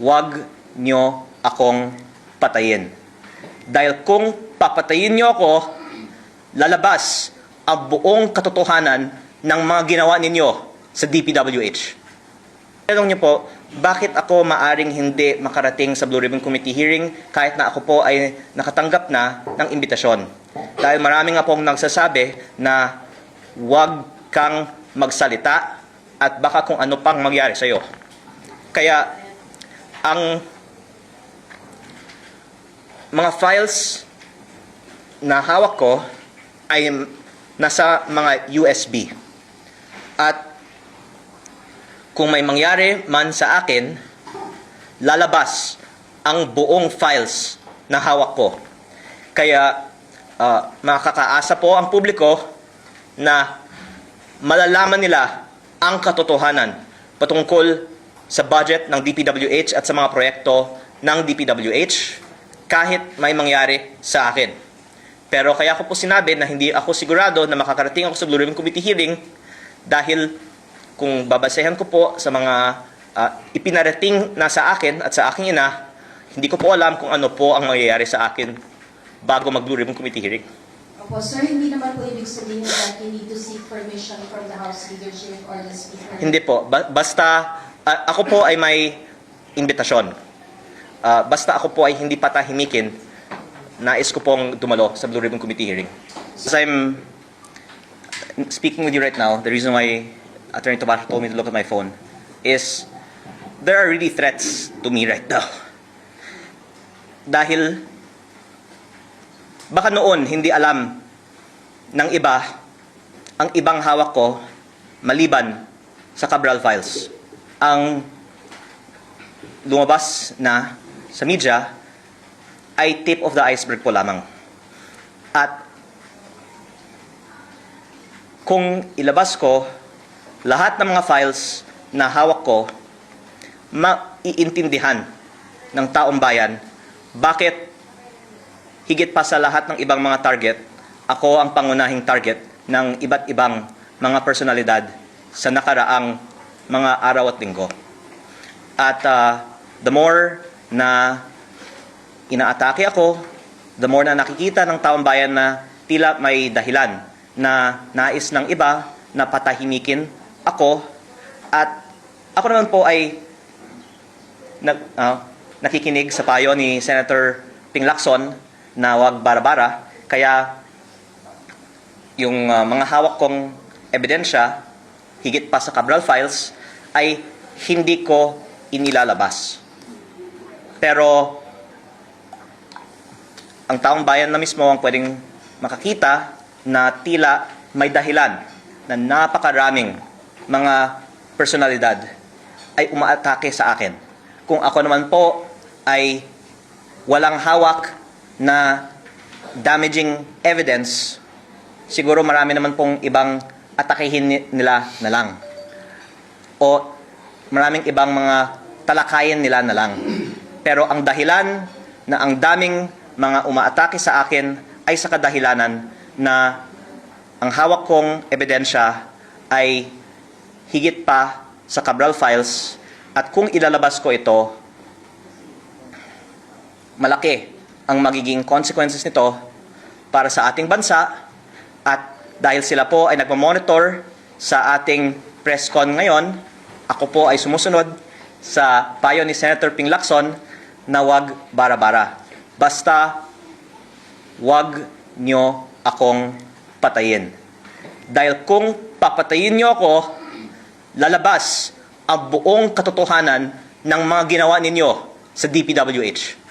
wag nyo akong patayin. Dahil kung papatayin nyo ako, lalabas ang buong katotohanan ng mga ginawa ninyo sa DPWH. Tanong niyo po, bakit ako maaring hindi makarating sa Blue Ribbon Committee hearing kahit na ako po ay nakatanggap na ng imbitasyon? Dahil marami nga pong nagsasabi na huwag kang magsalita at baka kung ano pang magyari sa iyo. Kaya ang mga files na hawak ko ay nasa mga USB. At kung may mangyari man sa akin, lalabas ang buong files na hawak ko. Kaya makakaasa po ang publiko na malalaman nila ang katotohanan patungkol sa budget ng DPWH at sa mga proyekto ng DPWH kahit may mangyari sa akin. Pero kaya ko po sinabi na hindi ako sigurado na makakarating ako sa Blue Ribbon Committee hearing dahil kung babasehan ko po sa mga ipinarating na sa akin at sa aking ina, hindi ko po alam kung ano po ang mangyayari sa akin bago mag-Blue Ribbon Committee hearing. Opo, sir, hindi naman po ibig sabihin that you need to seek permission from the House leadership or the Speaker? Hindi po. Basta ako po ay may imbitasyon. Basta ako po ay hindi patahimikin, nais ko pong dumalo sa Blue Ribbon Committee hearing. As I'm speaking with you right now, the reason why Attorney Tomas told me to look at my phone is there are really threats to me right now. Dahil baka noon hindi alam ng iba ang ibang hawak ko maliban sa Cabral files. Ang lumabas na sa media ay tip of the iceberg po lamang. At kung ilabas ko lahat ng mga files na hawak ko, maiintindihan ng taong bayan bakit higit pa sa lahat ng ibang mga target, ako ang pangunahing target ng iba't ibang mga personalidad sa nakaraang mga araw at linggo. At the more na inaatake ako, the more na nakikita ng taong bayan na tila may dahilan na nais ng iba na patahimikin ako, at ako naman po ay nakikinig sa payo ni Senator Ping Lacson na wag bara-bara, kaya yung mga hawak kong ebidensya higit pa sa Cabral files ay hindi ko inilalabas. Pero ang taong bayan na mismo ang pwedeng makakita na tila may dahilan na napakaraming mga personalidad ay umaatake sa akin. Kung ako naman po ay walang hawak na damaging evidence, siguro marami naman pong ibang atakehin nila na lang. O maraming ibang mga talakayin nila na lang. Pero ang dahilan na ang daming mga umaatake sa akin ay sa kadahilanan na ang hawak kong ebidensya ay higit pa sa Cabral files, at kung ilalabas ko ito, malaki ang magiging consequences nito para sa ating bansa. At dahil sila po ay nagmamonitor sa ating press con ngayon, ako po ay sumusunod sa payo ni Senator Ping Lacson na wag bara-bara. Basta wag nyo akong patayin. Dahil kung papatayin nyo ako, lalabas ang buong katotohanan ng mga ginawa ninyo sa DPWH.